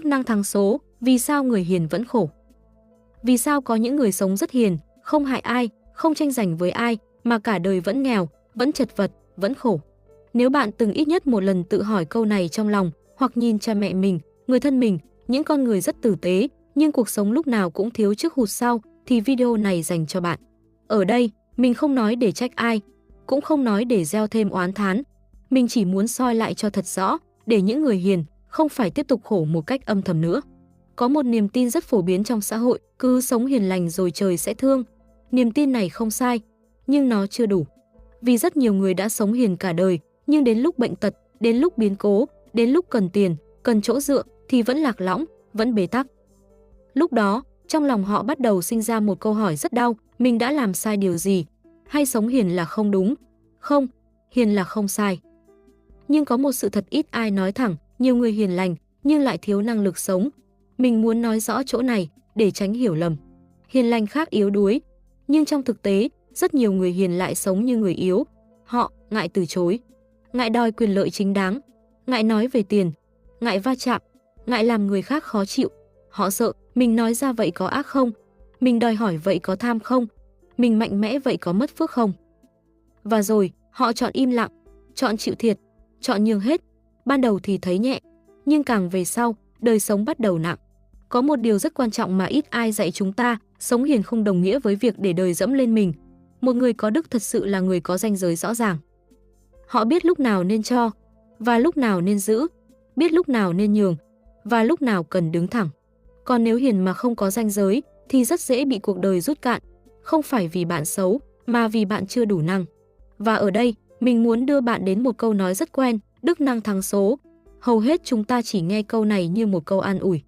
năng thắng số, vì sao người hiền vẫn khổ? Vì sao có những người sống rất hiền, không hại ai, không tranh giành với ai, mà cả đời vẫn nghèo, vẫn chật vật, vẫn khổ? Nếu bạn từng ít nhất một lần tự hỏi câu này trong lòng, hoặc nhìn cha mẹ mình, người thân mình, những con người rất tử tế, nhưng cuộc sống lúc nào cũng thiếu trước hụt sau, thì video này dành cho bạn. Ở đây, mình không nói để trách ai, cũng không nói để gieo thêm oán thán. Mình chỉ muốn soi lại cho thật rõ, để những người hiền không phải tiếp tục khổ một cách âm thầm nữa. Có một niềm tin rất phổ biến trong xã hội, cứ sống hiền lành rồi trời sẽ thương. Niềm tin này không sai, nhưng nó chưa đủ. Vì rất nhiều người đã sống hiền cả đời, nhưng đến lúc bệnh tật, đến lúc biến cố, đến lúc cần tiền, cần chỗ dựa thì vẫn lạc lõng, vẫn bế tắc. Lúc đó, trong lòng họ bắt đầu sinh ra một câu hỏi rất đau, mình đã làm sai điều gì? Hay sống hiền là không đúng? Không, hiền là không sai. Nhưng có một sự thật ít ai nói thẳng, nhiều người hiền lành nhưng lại thiếu năng lực sống. Mình muốn nói rõ chỗ này để tránh hiểu lầm. Hiền lành khác yếu đuối, nhưng trong thực tế, rất nhiều người hiền lại sống như người yếu. Họ ngại từ chối, ngại đòi quyền lợi chính đáng, ngại nói về tiền, ngại va chạm, ngại làm người khác khó chịu. Họ sợ, mình nói ra vậy có ác không? Mình đòi hỏi vậy có tham không? Mình mạnh mẽ vậy có mất phước không? Và rồi, họ chọn im lặng, chọn chịu thiệt, chọn nhường hết. Ban đầu thì thấy nhẹ, nhưng càng về sau, đời sống bắt đầu nặng. Có một điều rất quan trọng mà ít ai dạy chúng ta, sống hiền không đồng nghĩa với việc để đời dẫm lên mình. Một người có đức thật sự là người có ranh giới rõ ràng. Họ biết lúc nào nên cho, và lúc nào nên giữ, biết lúc nào nên nhường, và lúc nào cần đứng thẳng. Còn nếu hiền mà không có ranh giới, thì rất dễ bị cuộc đời rút cạn, không phải vì bạn xấu, mà vì bạn chưa đủ năng. Và ở đây, mình muốn đưa bạn đến một câu nói rất quen, đức năng thắng số. Hầu hết chúng ta chỉ nghe câu này như một câu an ủi,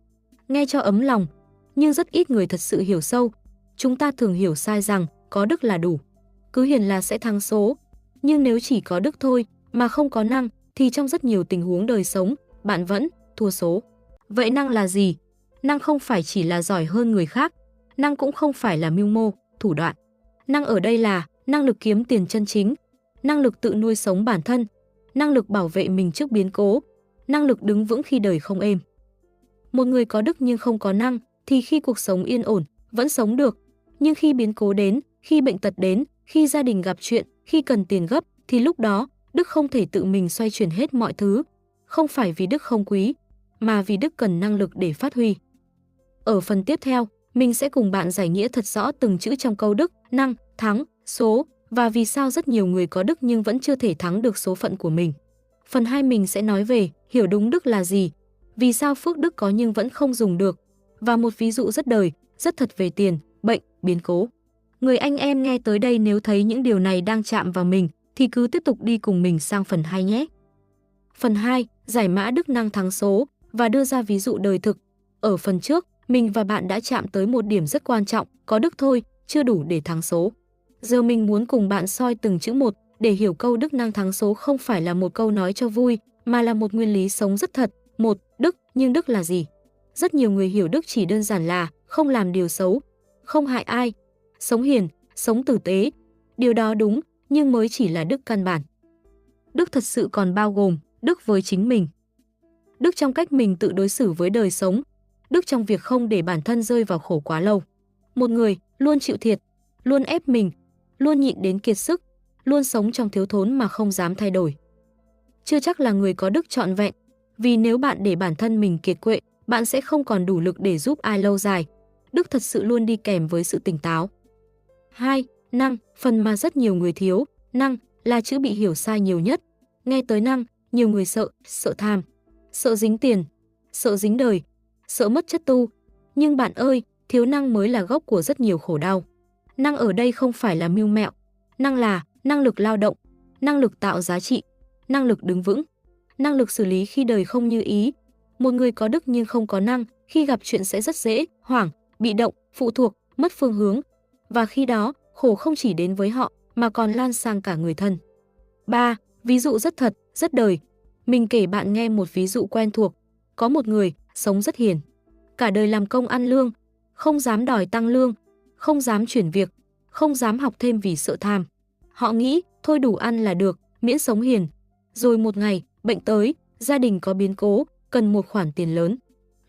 nghe cho ấm lòng, nhưng rất ít người thật sự hiểu sâu. Chúng ta thường hiểu sai rằng có đức là đủ, cứ hiền là sẽ thắng số. Nhưng nếu chỉ có đức thôi mà không có năng, thì trong rất nhiều tình huống đời sống, bạn vẫn thua số. Vậy năng là gì? Năng không phải chỉ là giỏi hơn người khác, năng cũng không phải là mưu mô, thủ đoạn. Năng ở đây là năng lực kiếm tiền chân chính, năng lực tự nuôi sống bản thân, năng lực bảo vệ mình trước biến cố, năng lực đứng vững khi đời không êm. Một người có đức nhưng không có năng, thì khi cuộc sống yên ổn, vẫn sống được. Nhưng khi biến cố đến, khi bệnh tật đến, khi gia đình gặp chuyện, khi cần tiền gấp, thì lúc đó, đức không thể tự mình xoay chuyển hết mọi thứ. Không phải vì đức không quý, mà vì đức cần năng lực để phát huy. Ở phần tiếp theo, mình sẽ cùng bạn giải nghĩa thật rõ từng chữ trong câu đức, năng, thắng, số, và vì sao rất nhiều người có đức nhưng vẫn chưa thể thắng được số phận của mình. Phần 2 mình sẽ nói về hiểu đúng đức là gì, vì sao phước đức có nhưng vẫn không dùng được, và một ví dụ rất đời, rất thật về tiền, bệnh, biến cố. Người anh em nghe tới đây nếu thấy những điều này đang chạm vào mình, thì cứ tiếp tục đi cùng mình sang phần 2 nhé. Phần 2, giải mã đức năng thắng số, và đưa ra ví dụ đời thực. Ở phần trước, mình và bạn đã chạm tới một điểm rất quan trọng, có đức thôi, chưa đủ để thắng số. Giờ mình muốn cùng bạn soi từng chữ một, để hiểu câu đức năng thắng số không phải là một câu nói cho vui, mà là một nguyên lý sống rất thật. Một, đức, nhưng đức là gì? Rất nhiều người hiểu đức chỉ đơn giản là không làm điều xấu, không hại ai, sống hiền, sống tử tế. Điều đó đúng, nhưng mới chỉ là đức căn bản. Đức thật sự còn bao gồm đức với chính mình, đức trong cách mình tự đối xử với đời sống, đức trong việc không để bản thân rơi vào khổ quá lâu. Một người luôn chịu thiệt, luôn ép mình, luôn nhịn đến kiệt sức, luôn sống trong thiếu thốn mà không dám thay đổi, chưa chắc là người có đức trọn vẹn. Vì nếu bạn để bản thân mình kiệt quệ, bạn sẽ không còn đủ lực để giúp ai lâu dài. Đức thật sự luôn đi kèm với sự tỉnh táo. 2. Năng, phần mà rất nhiều người thiếu. Năng là chữ bị hiểu sai nhiều nhất. Nghe tới năng, nhiều người sợ, sợ tham, sợ dính tiền, sợ dính đời, sợ mất chất tu. Nhưng bạn ơi, thiếu năng mới là gốc của rất nhiều khổ đau. Năng ở đây không phải là mưu mẹo. Năng là năng lực lao động, năng lực tạo giá trị, năng lực đứng vững, năng lực xử lý khi đời không như ý. Một người có đức nhưng không có năng, khi gặp chuyện sẽ rất dễ hoảng, bị động, phụ thuộc, mất phương hướng. Và khi đó, khổ không chỉ đến với họ, mà còn lan sang cả người thân. 3. Ví dụ rất thật, rất đời. Mình kể bạn nghe một ví dụ quen thuộc. Có một người, sống rất hiền. Cả đời làm công ăn lương, không dám đòi tăng lương, không dám chuyển việc, không dám học thêm vì sợ tham. Họ nghĩ, thôi đủ ăn là được, miễn sống hiền. Rồi một ngày, bệnh tới, gia đình có biến cố, cần một khoản tiền lớn.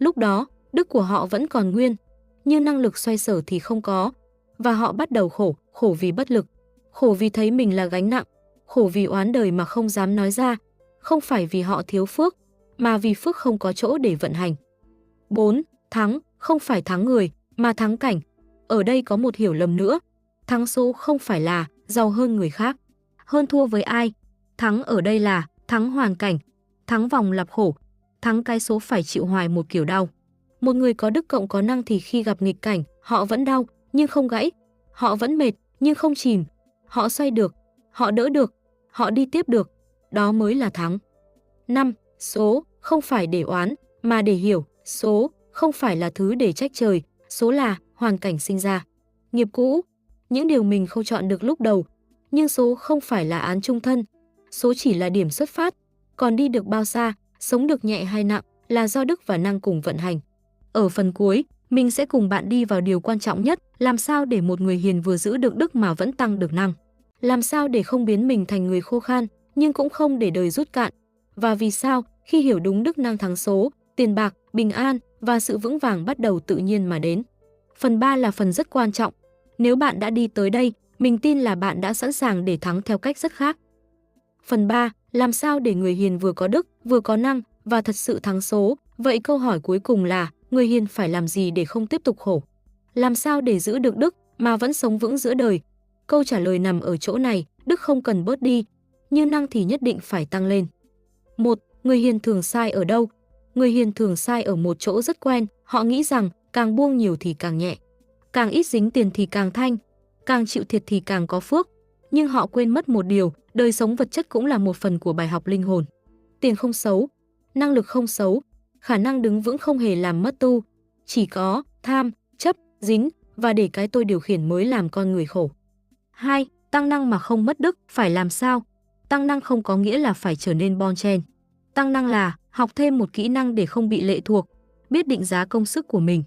Lúc đó, đức của họ vẫn còn nguyên, nhưng năng lực xoay sở thì không có, và họ bắt đầu khổ, khổ vì bất lực, khổ vì thấy mình là gánh nặng, khổ vì oán đời mà không dám nói ra, không phải vì họ thiếu phước, mà vì phước không có chỗ để vận hành. 4. Thắng, không phải thắng người, mà thắng cảnh. Ở đây có một hiểu lầm nữa. Thắng số không phải là giàu hơn người khác, hơn thua với ai. Thắng ở đây là thắng hoàn cảnh, thắng vòng lặp khổ, thắng cái số phải chịu hoài một kiểu đau. Một người có đức cộng có năng thì khi gặp nghịch cảnh, họ vẫn đau, nhưng không gãy. Họ vẫn mệt, nhưng không chìm. Họ xoay được, họ đỡ được, họ đi tiếp được. Đó mới là thắng. 5. Số, không phải để oán, mà để hiểu. Số, không phải là thứ để trách trời. Số là hoàn cảnh sinh ra. Nghiệp cũ, những điều mình không chọn được lúc đầu. Nhưng số không phải là án chung thân. Số chỉ là điểm xuất phát. Còn đi được bao xa, sống được nhẹ hay nặng, là do đức và năng cùng vận hành. Ở phần cuối, mình sẽ cùng bạn đi vào điều quan trọng nhất, làm sao để một người hiền vừa giữ được đức mà vẫn tăng được năng. Làm sao để không biến mình thành người khô khan, nhưng cũng không để đời rút cạn. Và vì sao, khi hiểu đúng đức năng thắng số, tiền bạc, bình an và sự vững vàng bắt đầu tự nhiên mà đến. Phần 3 là phần rất quan trọng. Nếu bạn đã đi tới đây, mình tin là bạn đã sẵn sàng để thắng theo cách rất khác. Phần 3, làm sao để người hiền vừa có đức, vừa có năng và thật sự thắng số. Vậy câu hỏi cuối cùng là, người hiền phải làm gì để không tiếp tục khổ? Làm sao để giữ được đức mà vẫn sống vững giữa đời? Câu trả lời nằm ở chỗ này, đức không cần bớt đi, nhưng năng thì nhất định phải tăng lên. 1. Người hiền thường sai ở đâu? Người hiền thường sai ở một chỗ rất quen, họ nghĩ rằng càng buông nhiều thì càng nhẹ, càng ít dính tiền thì càng thanh, càng chịu thiệt thì càng có phước. Nhưng họ quên mất một điều, đời sống vật chất cũng là một phần của bài học linh hồn. Tiền không xấu, năng lực không xấu, khả năng đứng vững không hề làm mất tu. Chỉ có tham, chấp, dính và để cái tôi điều khiển mới làm con người khổ. 2. Tăng năng mà không mất đức, phải làm sao? Tăng năng không có nghĩa là phải trở nên bon chen. Tăng năng là học thêm một kỹ năng để không bị lệ thuộc, biết định giá công sức của mình,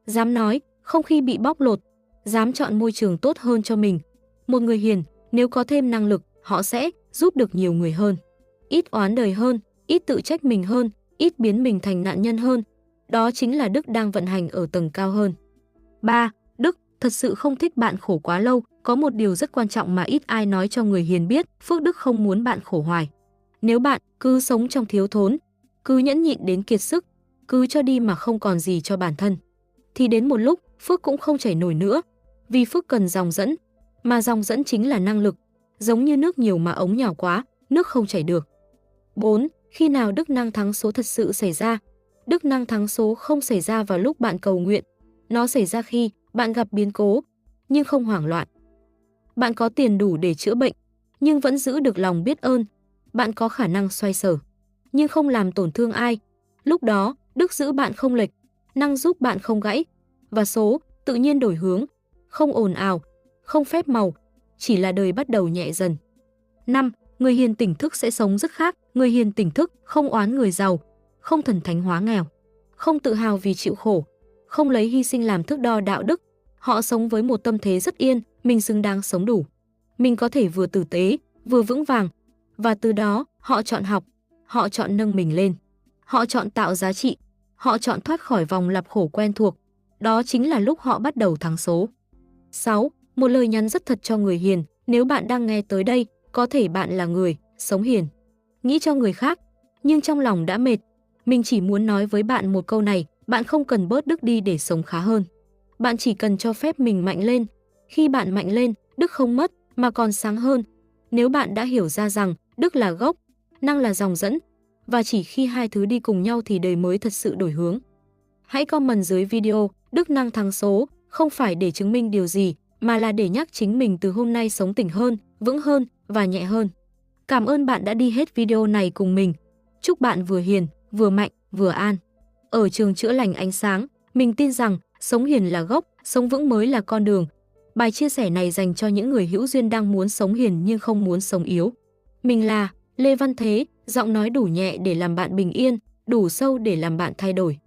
dám nói, không khi bị bóc lột, dám chọn môi trường tốt hơn cho mình. Một người hiền, nếu có thêm năng lực, họ sẽ giúp được nhiều người hơn. Ít oán đời hơn, ít tự trách mình hơn, ít biến mình thành nạn nhân hơn. Đó chính là đức đang vận hành ở tầng cao hơn. 3. Đức thật sự không thích bạn khổ quá lâu. Có một điều rất quan trọng mà ít ai nói cho người hiền biết, phước đức không muốn bạn khổ hoài. Nếu bạn cứ sống trong thiếu thốn, cứ nhẫn nhịn đến kiệt sức, cứ cho đi mà không còn gì cho bản thân, thì đến một lúc phước cũng không chảy nổi nữa, vì phước cần dòng dẫn, mà dòng dẫn chính là năng lực. Giống như nước nhiều mà ống nhỏ quá, nước không chảy được. 4. Khi nào đức năng thắng số thật sự xảy ra? Đức năng thắng số không xảy ra vào lúc bạn cầu nguyện, nó xảy ra khi bạn gặp biến cố, nhưng không hoảng loạn. Bạn có tiền đủ để chữa bệnh, nhưng vẫn giữ được lòng biết ơn. Bạn có khả năng xoay sở, nhưng không làm tổn thương ai. Lúc đó, đức giữ bạn không lệch, năng giúp bạn không gãy, và số tự nhiên đổi hướng, không ồn ào, không phép màu, chỉ là đời bắt đầu nhẹ dần. 5. Người hiền tỉnh thức sẽ sống rất khác. Người hiền tỉnh thức không oán người giàu, không thần thánh hóa nghèo, không tự hào vì chịu khổ, không lấy hy sinh làm thước đo đạo đức. Họ sống với một tâm thế rất yên, mình xứng đáng sống đủ. Mình có thể vừa tử tế, vừa vững vàng, và từ đó họ chọn học, họ chọn nâng mình lên, họ chọn tạo giá trị, họ chọn thoát khỏi vòng lặp khổ quen thuộc. Đó chính là lúc họ bắt đầu thắng số. 6. Một lời nhắn rất thật cho người hiền. Nếu bạn đang nghe tới đây, có thể bạn là người sống hiền, nghĩ cho người khác, nhưng trong lòng đã mệt. Mình chỉ muốn nói với bạn một câu này, bạn không cần bớt đức đi để sống khá hơn. Bạn chỉ cần cho phép mình mạnh lên. Khi bạn mạnh lên, đức không mất, mà còn sáng hơn. Nếu bạn đã hiểu ra rằng đức là gốc, năng là dòng dẫn, và chỉ khi hai thứ đi cùng nhau thì đời mới thật sự đổi hướng. Hãy comment dưới video, đức năng thắng số, không phải để chứng minh điều gì, mà là để nhắc chính mình từ hôm nay sống tỉnh hơn, vững hơn và nhẹ hơn. Cảm ơn bạn đã đi hết video này cùng mình. Chúc bạn vừa hiền, vừa mạnh, vừa an. Ở trường chữa lành ánh sáng, mình tin rằng sống hiền là gốc, sống vững mới là con đường. Bài chia sẻ này dành cho những người hữu duyên đang muốn sống hiền nhưng không muốn sống yếu. Mình là Lê Văn Thế, giọng nói đủ nhẹ để làm bạn bình yên, đủ sâu để làm bạn thay đổi.